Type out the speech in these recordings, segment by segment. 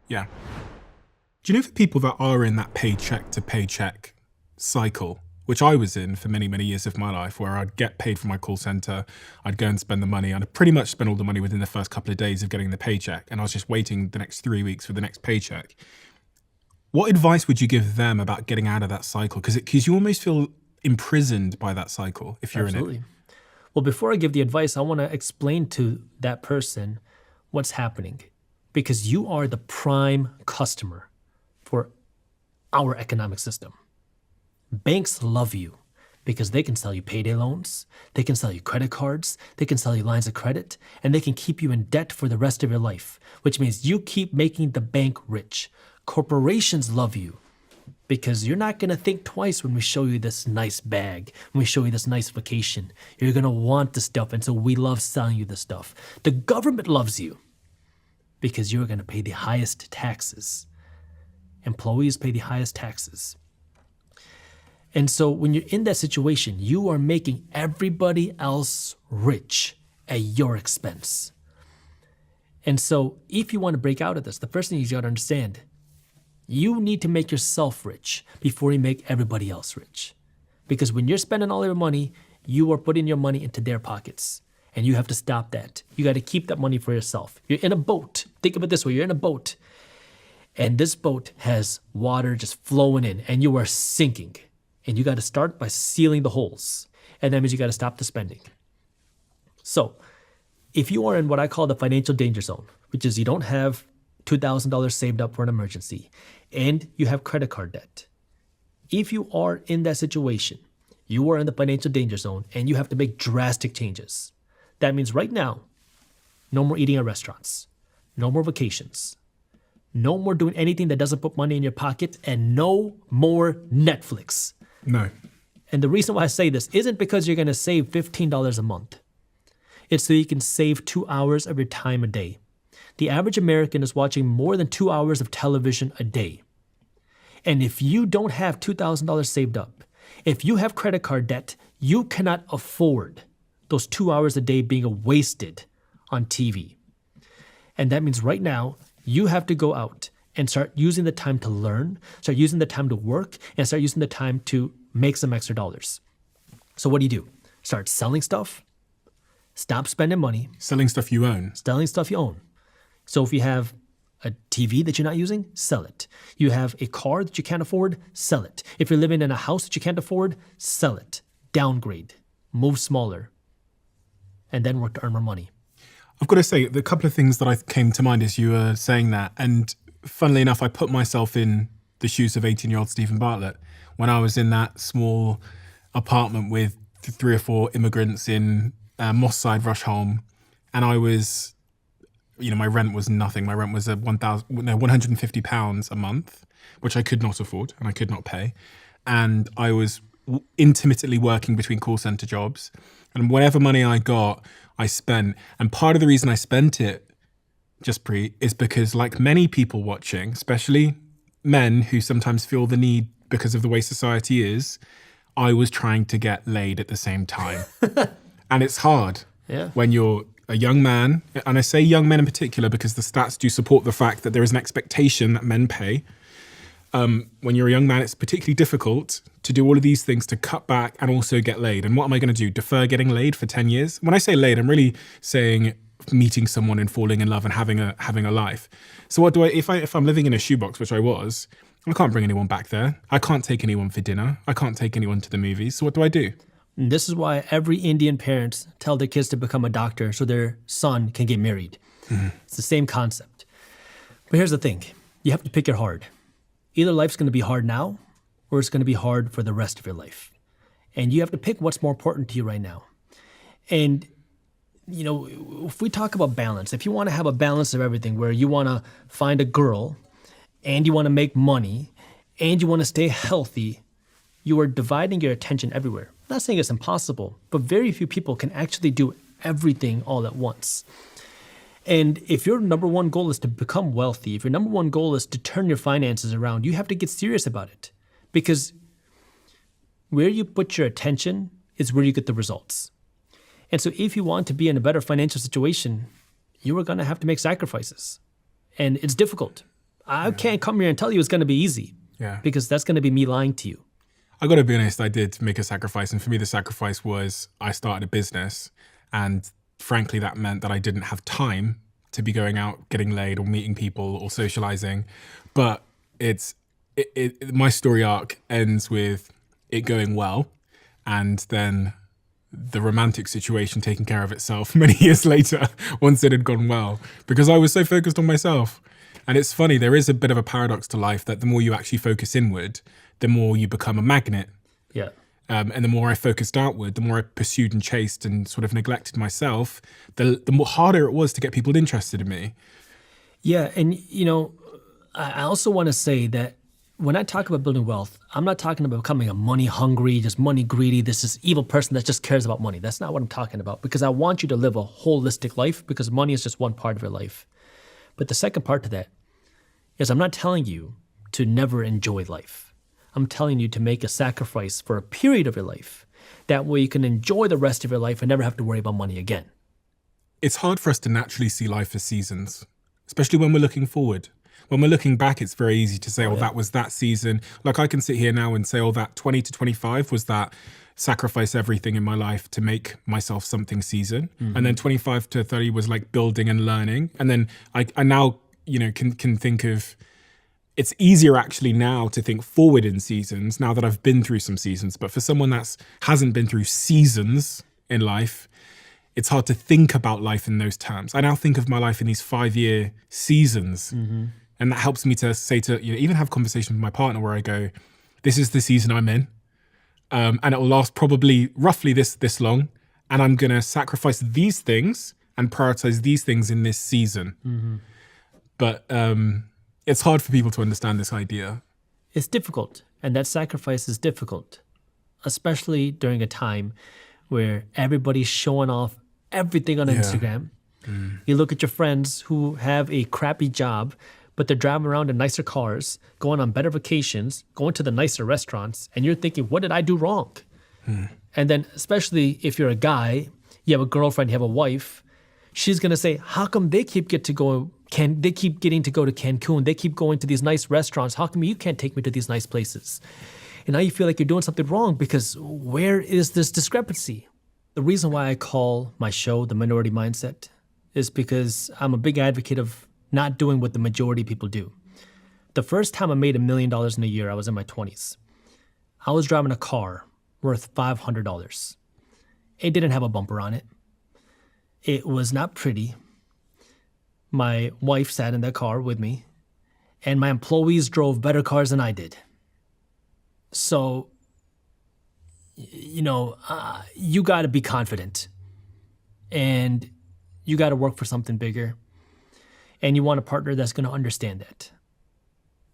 Yeah. Do you know for people that are in that paycheck to paycheck cycle, which I was in for many, many years of my life, where I'd get paid from my call center, I'd go and spend the money, and I'd pretty much spend all the money within the first couple of days of getting the paycheck, and I was just waiting the next 3 weeks for the next paycheck. What advice would you give them about getting out of that cycle? Because you almost feel imprisoned by that cycle if you're in it. Absolutely. Well, before I give the advice, I want to explain to that person what's happening, because you are the prime customer for our economic system. Banks love you because they can sell you payday loans, they can sell you credit cards, they can sell you lines of credit, and they can keep you in debt for the rest of your life, which means you keep making the bank rich. Corporations love you because you're not going to think twice when we show you this nice bag, when we show you this nice vacation. You're going to want the stuff, and so we love selling you the stuff. The government loves you because you're going to pay the highest taxes. Employees pay the highest taxes. And so when you're in that situation, you are making everybody else rich at your expense. And so if you want to break out of this, the first thing you got to understand, you need to make yourself rich before you make everybody else rich. Because when you're spending all your money, you are putting your money into their pockets. And you have to stop that. You got to keep that money for yourself. You're in a boat. Think of it this way. You're in a boat. And this boat has water just flowing in, and you are sinking. And you got to start by sealing the holes. And that means you got to stop the spending. So if you are in what I call the financial danger zone, which is you don't have $2,000 saved up for an emergency, and you have credit card debt. If you are in that situation, you are in the financial danger zone, and you have to make drastic changes. That means right now, no more eating at restaurants, no more vacations, no more doing anything that doesn't put money in your pocket, and no more Netflix. No. And the reason why I say this isn't because you're going to save $15 a month. It's so you can save 2 hours of your time a day. The average American is watching more than 2 hours of television a day. And if you don't have $2,000 saved up, if you have credit card debt, you cannot afford those 2 hours a day being wasted on TV. And that means right now, you have to go out and start using the time to learn, start using the time to work, and start using the time to make some extra dollars. So what do? Start selling stuff, stop spending money. Selling stuff you own. Selling stuff you own. So if you have a TV that you're not using, sell it. You have a car that you can't afford, sell it. If you're living in a house that you can't afford, sell it. Downgrade. Move smaller. And then work to earn more money. I've got to say, the couple of things that I came to mind as you were saying that, and funnily enough, I put myself in the shoes of 18-year-old Stephen Bartlett when I was in that small apartment with 3 or 4 immigrants in Moss Side, Rusholme, and I was, my rent was nothing. My rent was £150 a month, which I could not afford and I could not pay, and I was intermittently working between call center jobs, and whatever money I got, I spent. And part of the reason I spent it, Jaspreet, is because, like many people watching, especially men who sometimes feel the need because of the way society is, I was trying to get laid at the same time. And it's hard when you're a young man, and I say young men in particular because the stats do support the fact that there is an expectation that men pay. When you're a young man, it's particularly difficult to do all of these things, to cut back and also get laid. And what am I going to do? Defer getting laid for 10 years? When I say laid, I'm really saying meeting someone and falling in love and having a life. So what do if I'm living in a shoebox, which I was, I can't bring anyone back there. I can't take anyone for dinner. I can't take anyone to the movies. So what do I do? And this is why every Indian parents tell their kids to become a doctor so their son can get married. Mm-hmm. It's the same concept. But here's the thing. You have to pick your hard. Either life's going to be hard now, or it's going to be hard for the rest of your life. And you have to pick what's more important to you right now. And, if we talk about balance, if you want to have a balance of everything where you want to find a girl, and you want to make money, and you want to stay healthy, you are dividing your attention everywhere. I'm not saying it's impossible, but very few people can actually do everything all at once. And if your number one goal is to become wealthy, if your number one goal is to turn your finances around, you have to get serious about it. Because where you put your attention is where you get the results. And so if you want to be in a better financial situation, you are going to have to make sacrifices. And it's difficult. I can't come here and tell you it's going to be easy Yeah. because that's going to be me lying to you. I got to be honest, I did make a sacrifice. And for me, the sacrifice was I started a business. And frankly, that meant that I didn't have time to be going out, getting laid or meeting people or socializing. But my story arc ends with it going well. And then the romantic situation taking care of itself many years later, once it had gone well, because I was so focused on myself. And it's funny, there is a bit of a paradox to life that the more you actually focus inward, the more you become a magnet. Yeah. And the more I focused outward, the more I pursued and chased and sort of neglected myself, the more harder it was to get people interested in me. Yeah. And, I also want to say that when I talk about building wealth, I'm not talking about becoming a money hungry, just money greedy, this evil person that just cares about money. That's not what I'm talking about, because I want you to live a holistic life, because money is just one part of your life. But the second part to that is I'm not telling you to never enjoy life. I'm telling you to make a sacrifice for a period of your life. That way you can enjoy the rest of your life and never have to worry about money again. It's hard for us to naturally see life as seasons, especially when we're looking forward. When we're looking back, it's very easy to say, oh, that was that season. Like I can sit here now and say, oh, that 20 to 25 was that sacrifice everything in my life to make myself something season. Mm-hmm. And then 25 to 30 was like building and learning. And then I now, can think of, it's easier actually now to think forward in seasons now that I've been through some seasons. But for someone that hasn't been through seasons in life, it's hard to think about life in those terms. I now think of my life in these 5-year seasons. Mm-hmm. And that helps me to say even have conversations with my partner where I go, this is the season I'm in. And it will last probably roughly this long. And I'm going to sacrifice these things and prioritize these things in this season. Mm-hmm. But it's hard for people to understand this idea. It's difficult. And that sacrifice is difficult, especially during a time where everybody's showing off everything on Instagram. Mm. You look at your friends who have a crappy job, but they're driving around in nicer cars, going on better vacations, going to the nicer restaurants, and you're thinking, what did I do wrong? And then especially if you're a guy, you have a girlfriend, you have a wife, she's going to say, how come they keep getting to go to Cancun? They keep going to these nice restaurants. How come you can't take me to these nice places? And now you feel like you're doing something wrong because where is this discrepancy? The reason why I call my show The Minority Mindset is because I'm a big advocate of not doing what the majority of people do. The first time I made $1 million in a year, I was in my 20s. I was driving a car worth $500. It didn't have a bumper on it. It was not pretty. My wife sat in that car with me, and my employees drove better cars than I did. So, you got to be confident, and you got to work for something bigger. And you want a partner that's going to understand that.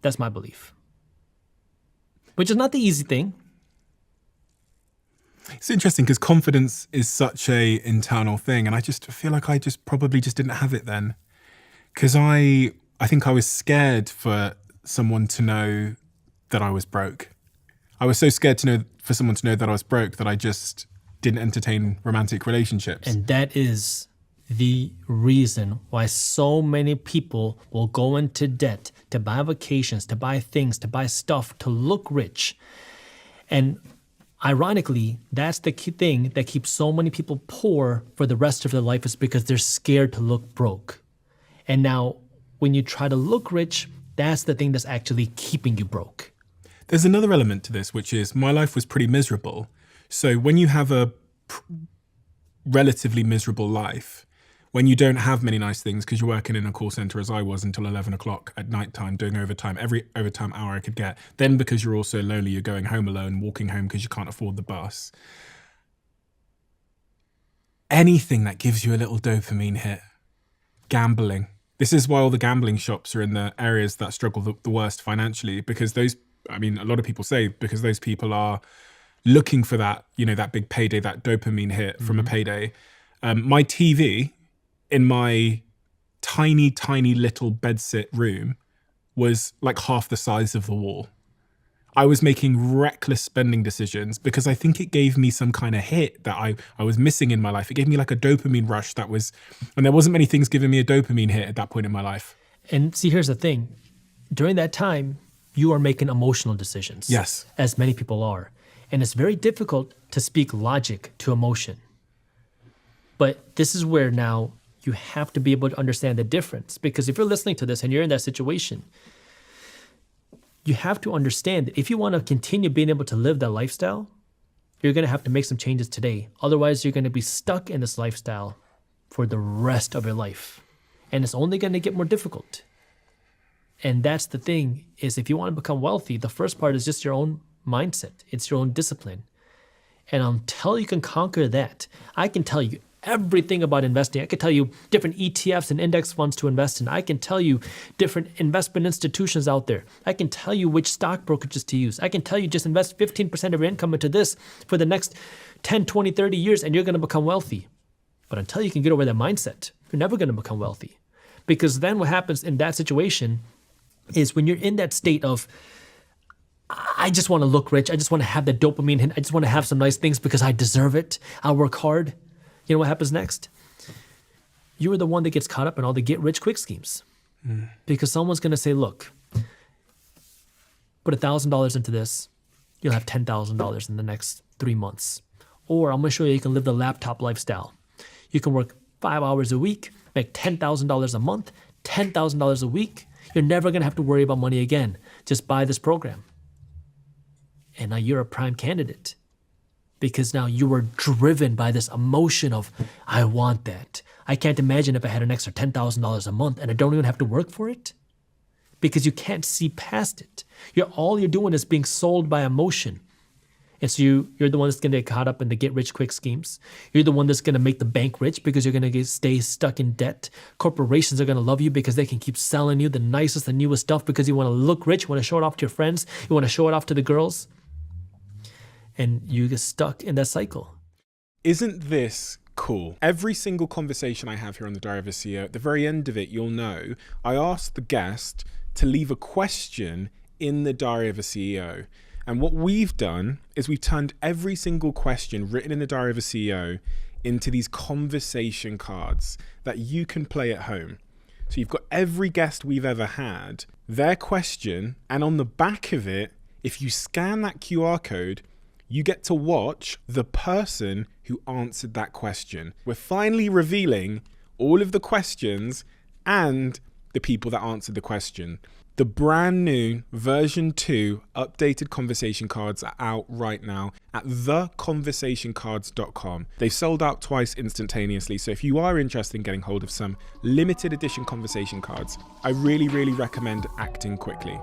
That's my belief. Which is not the easy thing. It's interesting because confidence is such a internal thing. And I just feel like I probably didn't have it then. Because I think I was scared for someone to know that I was broke. I was so scared for someone to know that I was broke that I just didn't entertain romantic relationships. And that is the reason why so many people will go into debt to buy vacations, to buy things, to buy stuff, to look rich. And ironically, that's the key thing that keeps so many people poor for the rest of their life, is because they're scared to look broke. And now when you try to look rich, that's the thing that's actually keeping you broke. There's another element to this, which is my life was pretty miserable. So when you have a relatively miserable life, when you don't have many nice things because you're working in a call center as I was until 11 o'clock at nighttime, doing overtime, every overtime hour I could get. Then because you're also lonely, you're going home alone, walking home because you can't afford the bus. Anything that gives you a little dopamine hit. Gambling. This is why all the gambling shops are in the areas that struggle the worst financially, because a lot of people say because those people are looking for that, that big payday, that dopamine hit from a payday. My TV in my tiny, tiny little bedsit room was like half the size of the wall. I was making reckless spending decisions because I think it gave me some kind of hit that I was missing in my life. It gave me like a dopamine rush and there wasn't many things giving me a dopamine hit at that point in my life. And see, here's the thing. during that time, you are making emotional decisions. Yes. As many people are. And it's very difficult to speak logic to emotion. But this is where now you have to be able to understand the difference. Because if you're listening to this and you're in that situation, you have to understand that if you want to continue being able to live that lifestyle, you're going to have to make some changes today. Otherwise, you're going to be stuck in this lifestyle for the rest of your life. And it's only going to get more difficult. And that's the thing, is if you want to become wealthy, the first part is just your own mindset. It's your own discipline. And until you can conquer that, I can tell you everything about investing. I can tell you different ETFs and index funds to invest in. I can tell you different investment institutions out there. I can tell you which stock brokerages to use. I can tell you just invest 15% of your income into this for the next 10, 20, 30 years and you're going to become wealthy. But until you can get over that mindset, you're never going to become wealthy. Because then what happens in that situation is when you're in that state of, I just want to look rich. I just want to have that dopamine hit. I just want to have some nice things because I deserve it. I'll work hard. You know what happens next? You are the one that gets caught up in all the get-rich-quick schemes. Because someone's going to say, look, put $1,000 into this. You'll have $10,000 in the next 3 months. Or I'm going to show you can live the laptop lifestyle. You can work 5 hours a week, make $10,000 a month, $10,000 a week. You're never going to have to worry about money again. Just buy this program. And now you're a prime candidate. Because now you were driven by this emotion of, I want that. I can't imagine if I had an extra $10,000 a month and I don't even have to work for it. Because you can't see past it. All you're doing is being sold by emotion. And so you're the one that's going to get caught up in the get-rich-quick schemes. You're the one that's going to make the bank rich because you're going to stay stuck in debt. Corporations are going to love you because they can keep selling you the nicest, the newest stuff because you want to look rich, you want to show it off to your friends, you want to show it off to the girls. And you get stuck in that cycle. Isn't this cool? Every single conversation I have here on the Diary of a CEO, at the very end of it, you'll know, I asked the guest to leave a question in the Diary of a CEO. And what we've done is we've turned every single question written in the Diary of a CEO into these conversation cards that you can play at home. So you've got every guest we've ever had, their question, and on the back of it, if you scan that QR code, you get to watch the person who answered that question. We're finally revealing all of the questions and the people that answered the question. The brand new version 2 updated conversation cards are out right now at theconversationcards.com. They've sold out twice instantaneously, so if you are interested in getting hold of some limited edition conversation cards, I really, really recommend acting quickly.